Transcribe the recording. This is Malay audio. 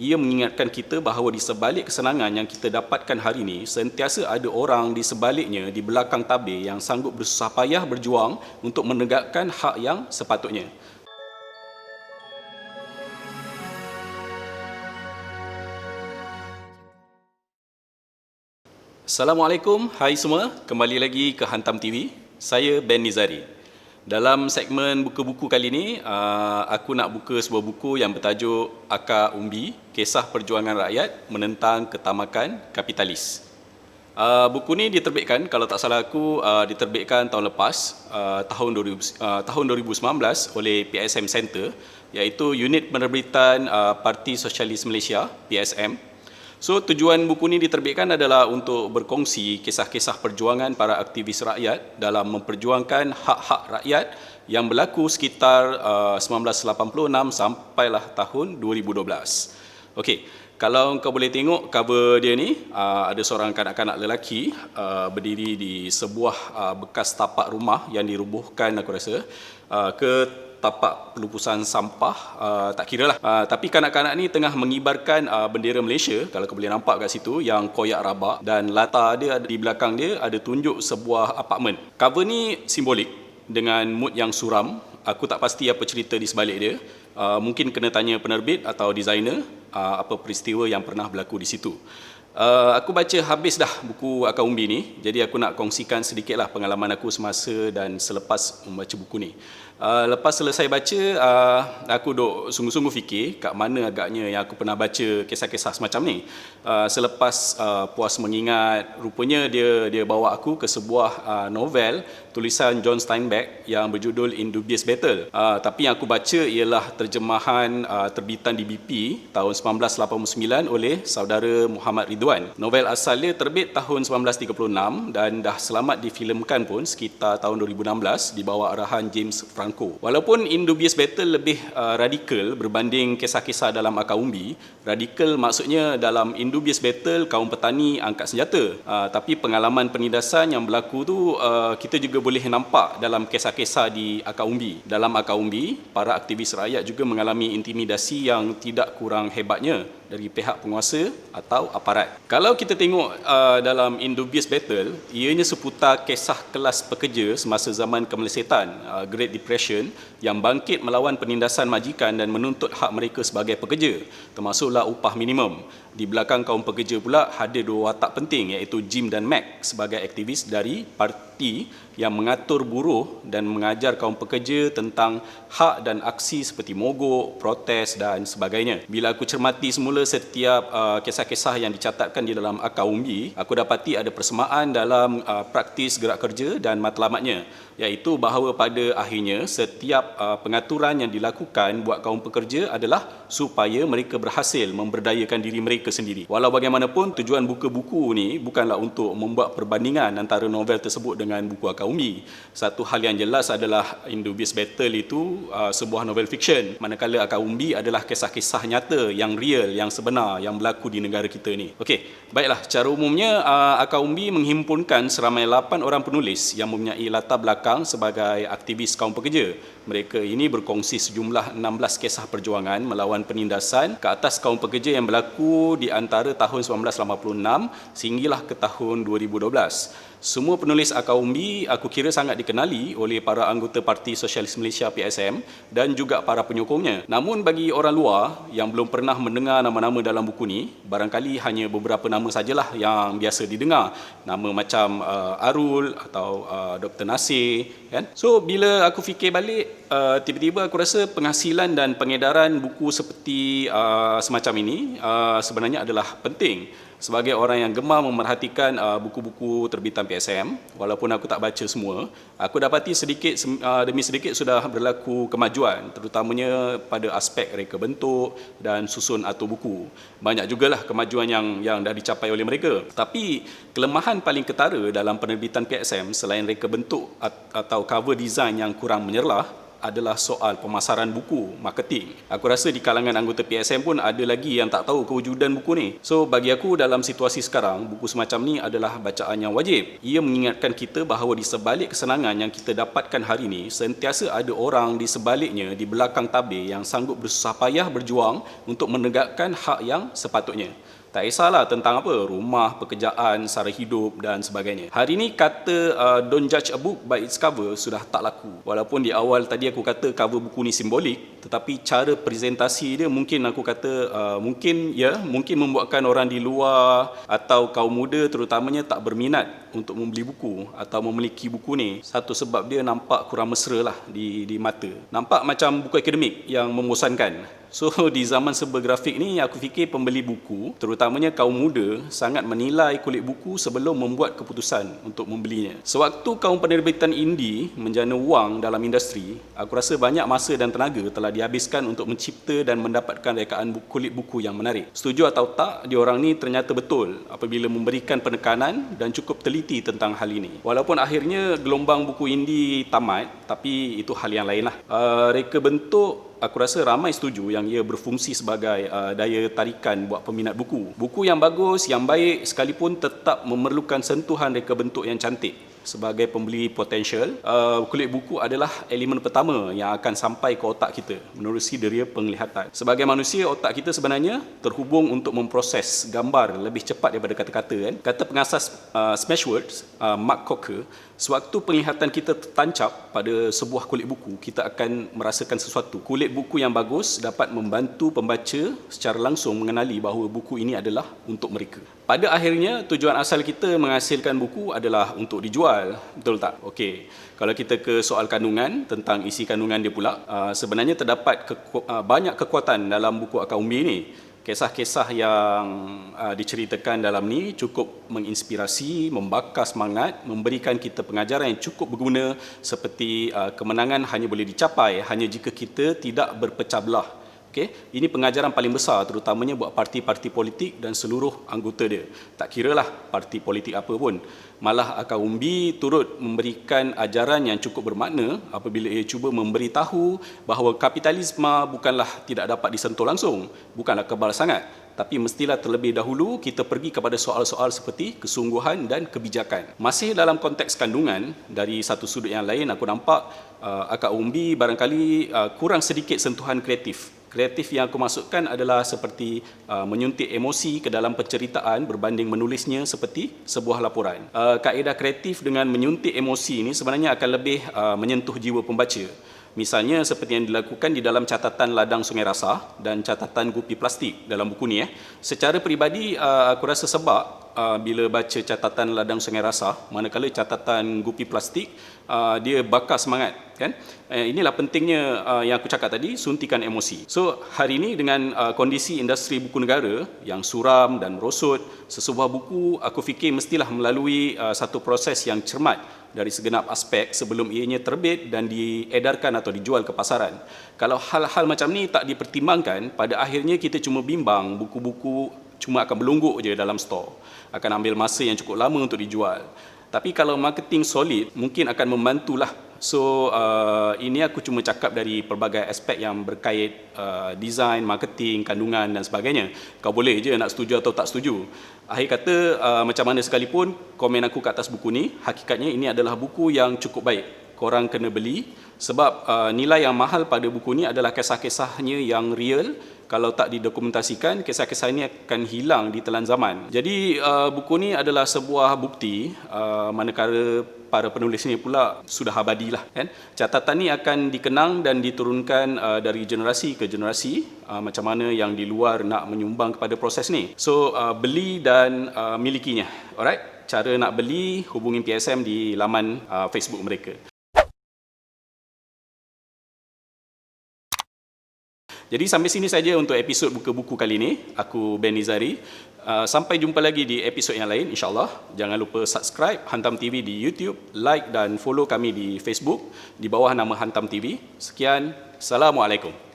ia mengingatkan kita bahawa di sebalik kesenangan yang kita dapatkan hari ini, sentiasa ada orang di sebaliknya, di belakang tabir yang sanggup bersusah payah berjuang untuk menegakkan hak yang sepatutnya. Assalamualaikum, hai semua. Kembali lagi ke Hantam TV. Saya Ben Nizari. Dalam segmen buku-buku kali ini, aku nak buka sebuah buku yang bertajuk Akar Umbi, Kisah Perjuangan Rakyat Menentang Ketamakan Kapitalis. Buku ni diterbitkan, kalau tak salah aku, diterbitkan tahun lepas, tahun 2019 oleh PSM Center, iaitu Unit Penerbitan Parti Sosialis Malaysia, PSM. So, tujuan buku ini diterbitkan adalah untuk berkongsi kisah-kisah perjuangan para aktivis rakyat dalam memperjuangkan hak-hak rakyat yang berlaku sekitar 1986 sampailah tahun 2012. Okey, kalau kau boleh tengok cover dia ni, ada seorang kanak-kanak lelaki berdiri di sebuah bekas tapak rumah yang dirubuhkan, aku rasa, ke tapak pelupusan sampah, tak kira lah. Tapi kanak-kanak ni tengah mengibarkan bendera Malaysia, kalau kau boleh nampak kat situ, yang koyak rabak, dan latar dia, di belakang dia ada tunjuk sebuah apartmen. Cover ni simbolik dengan mood yang suram. Aku tak pasti apa cerita di sebalik dia. Mungkin kena tanya penerbit atau designer apa peristiwa yang pernah berlaku di situ. Aku baca habis dah buku Akar Umbi ni, jadi aku nak kongsikan sedikitlah pengalaman aku semasa dan selepas membaca buku ni. Lepas selesai baca, aku duk sungguh-sungguh fikir kat mana agaknya yang aku pernah baca kisah-kisah semacam ni. Selepas puas mengingat, rupanya dia bawa aku ke sebuah novel tulisan John Steinbeck yang berjudul Indubious Battle. Tapi yang aku baca ialah terjemahan terbitan DBP tahun 1989 oleh saudara Muhammad Ridwan. Novel asal dia terbit tahun 1936 dan dah selamat difilemkan pun sekitar tahun 2016 di bawah arahan James Franco. Walaupun Indubious Battle lebih radikal berbanding kisah-kisah dalam Akar Umbi, radikal maksudnya dalam Indubious Battle kaum petani angkat senjata. Tapi pengalaman penindasan yang berlaku tu kita juga boleh nampak dalam kisah-kisah di Akar Umbi. Dalam Akar Umbi, para aktivis rakyat juga mengalami intimidasi yang tidak kurang hebatnya dari pihak penguasa atau aparat. Kalau kita tengok dalam Indubious Battle, ianya seputar kisah kelas pekerja semasa zaman kemelesetan, Great Depression, yang bangkit melawan penindasan majikan dan menuntut hak mereka sebagai pekerja, termasuklah upah minimum. Di belakang kaum pekerja pula hadir dua watak penting, iaitu Jim dan Mac sebagai aktivis dari parti yang mengatur buruh dan mengajar kaum pekerja tentang hak dan aksi seperti mogok, protes dan sebagainya. Bila aku cermati semula setiap kisah-kisah yang dicatatkan di dalam Akar Umbi, aku dapati ada persamaan dalam praktis gerak kerja dan matlamatnya, iaitu bahawa pada akhirnya setiap pengaturan yang dilakukan buat kaum pekerja adalah supaya mereka berhasil memberdayakan diri mereka sendiri. Walau bagaimanapun, tujuan buku-buku ni bukanlah untuk membuat perbandingan antara novel tersebut dengan buku Akar Umbi. Satu hal yang jelas adalah Indubious Battle itu sebuah novel fiction, manakala Akar Umbi adalah kisah-kisah nyata yang real, yang sebenar, yang berlaku di negara kita ni. Okey, baiklah, secara umumnya Akar Umbi menghimpunkan seramai 8 orang penulis yang mempunyai latar belakang sebagai aktivis kaum pekerja. Mereka ini berkongsi sejumlah 16 kisah perjuangan melawan penindasan ke atas kaum pekerja yang berlaku di antara tahun 1986 sehinggalah ke tahun 2012. Semua penulis Akar Umbi aku kira sangat dikenali oleh para anggota Parti Sosialis Malaysia PSM dan juga para penyokongnya. Namun bagi orang luar yang belum pernah mendengar nama-nama dalam buku ni, barangkali hanya beberapa nama sajalah yang biasa didengar. Nama macam Arul atau Dr. Nasir, kan? So bila aku fikir balik, tiba-tiba aku rasa penghasilan dan pengedaran buku seperti semacam ini sebenarnya adalah penting. Sebagai orang yang gemar memerhatikan buku-buku terbitan PSM, walaupun aku tak baca semua, aku dapati sedikit demi sedikit sudah berlaku kemajuan, terutamanya pada aspek reka bentuk dan susun atur buku. Banyak jugalah kemajuan yang dah dicapai oleh mereka. Tapi kelemahan paling ketara dalam penerbitan PSM selain reka bentuk atau cover design yang kurang menyerlah, adalah soal pemasaran buku, marketing. Aku rasa di kalangan anggota PSM pun ada lagi yang tak tahu kewujudan buku ni. So bagi aku dalam situasi sekarang, buku semacam ni adalah bacaan yang wajib. Ia mengingatkan kita bahawa di sebalik kesenangan yang kita dapatkan hari ini, sentiasa ada orang di sebaliknya, di belakang tabir yang sanggup bersusah payah berjuang untuk menegakkan hak yang sepatutnya. Tak kisahlah tentang apa, rumah, pekerjaan, sara hidup dan sebagainya. Hari ini kata don't judge a book by its cover sudah tak laku. Walaupun di awal tadi aku kata cover buku ni simbolik, tetapi cara presentasi dia mungkin aku kata mungkin membuatkan orang di luar atau kaum muda terutamanya tak berminat untuk membeli buku atau memiliki buku ni. Satu sebab dia nampak kurang mesra lah di mata. Nampak macam buku akademik yang membosankan. So di zaman serba grafik ni aku fikir pembeli buku, terutamanya kaum muda, sangat menilai kulit buku sebelum membuat keputusan untuk membelinya. Sewaktu kaum penerbitan indie menjana wang dalam industri, aku rasa banyak masa dan tenaga telah dihabiskan untuk mencipta dan mendapatkan rekaan kulit buku yang menarik. Setuju atau tak, diorang ni ternyata betul apabila memberikan penekanan dan cukup teliti tentang hal ini. Walaupun akhirnya gelombang buku indie tamat, tapi itu hal yang lain lah. Reka bentuk, aku rasa ramai setuju yang ia berfungsi sebagai daya tarikan buat peminat buku. Buku yang bagus, yang baik sekalipun tetap memerlukan sentuhan reka bentuk yang cantik. Sebagai pembeli potensial, kulit buku adalah elemen pertama yang akan sampai ke otak kita menerusi deria penglihatan. Sebagai manusia, otak kita sebenarnya terhubung untuk memproses gambar lebih cepat daripada kata-kata. Kata pengasas Smashwords, Mark Cocker, sewaktu penglihatan kita tertancap pada sebuah kulit buku, kita akan merasakan sesuatu. Kulit buku yang bagus dapat membantu pembaca secara langsung mengenali bahawa buku ini adalah untuk mereka. Pada akhirnya, tujuan asal kita menghasilkan buku adalah untuk dijual. Betul tak? Okey. Kalau kita ke soal kandungan, tentang isi kandungan dia pula, sebenarnya terdapat banyak kekuatan dalam buku Akak Umbi ini. Kisah-kisah yang diceritakan dalam ni cukup menginspirasi, membakar semangat, memberikan kita pengajaran yang cukup berguna seperti kemenangan hanya boleh dicapai hanya jika kita tidak berpecah belah. Okay? Ini pengajaran paling besar terutamanya buat parti-parti politik dan seluruh anggota dia. Tak kiralah parti politik apa pun. Malah Akak Umbi turut memberikan ajaran yang cukup bermakna apabila ia cuba memberitahu bahawa kapitalisme bukanlah tidak dapat disentuh langsung, bukanlah kebal sangat, tapi mestilah terlebih dahulu kita pergi kepada soal-soal seperti kesungguhan dan kebijakan. Masih dalam konteks kandungan, dari satu sudut yang lain aku nampak Akak Umbi barangkali kurang sedikit sentuhan kreatif. Kreatif yang aku maksudkan adalah seperti menyuntik emosi ke dalam penceritaan berbanding menulisnya seperti sebuah laporan. Kaedah kreatif dengan menyuntik emosi ini sebenarnya akan lebih menyentuh jiwa pembaca. Misalnya seperti yang dilakukan di dalam catatan ladang Sungai Rasah dan catatan gupi plastik dalam buku ni. Secara peribadi aku rasa sebab bila baca catatan ladang Sungai Rasah, manakala catatan gupi plastik dia bakar semangat, kan? Inilah pentingnya yang aku cakap tadi, suntikan emosi. So hari ini dengan kondisi industri buku negara yang suram dan merosot, sesebuah buku aku fikir mestilah melalui satu proses yang cermat dari segenap aspek sebelum ianya terbit dan diedarkan atau dijual ke pasaran. Kalau hal-hal macam ni tak dipertimbangkan, pada akhirnya kita cuma bimbang buku-buku cuma akan berlungguk je dalam store. Akan ambil masa yang cukup lama untuk dijual. Tapi kalau marketing solid, mungkin akan membantulah. So, ini aku cuma cakap dari pelbagai aspek yang berkait design, marketing, kandungan dan sebagainya. Kau boleh je nak setuju atau tak setuju. Akhir kata, macam mana sekalipun, komen aku ke atas buku ni, hakikatnya ini adalah buku yang cukup baik. Korang kena beli sebab nilai yang mahal pada buku ni adalah kisah-kisahnya yang real. Kalau tak didokumentasikan, kisah-kisah ini akan hilang di telan zaman. Jadi buku ni adalah sebuah bukti manakala para penulis ini pula sudah abadi lah, kan? Catatan ni akan dikenang dan diturunkan dari generasi ke generasi, macam mana yang di luar nak menyumbang kepada proses ni. So beli dan milikinya. Alright, cara nak beli hubungi PSM di laman Facebook mereka. Jadi sampai sini saja untuk episod Buka Buku kali ini. Aku Ben Nizari. Sampai jumpa lagi di episod yang lain, insyaAllah. Jangan lupa subscribe Hantam TV di YouTube, like dan follow kami di Facebook di bawah nama Hantam TV. Sekian, Assalamualaikum.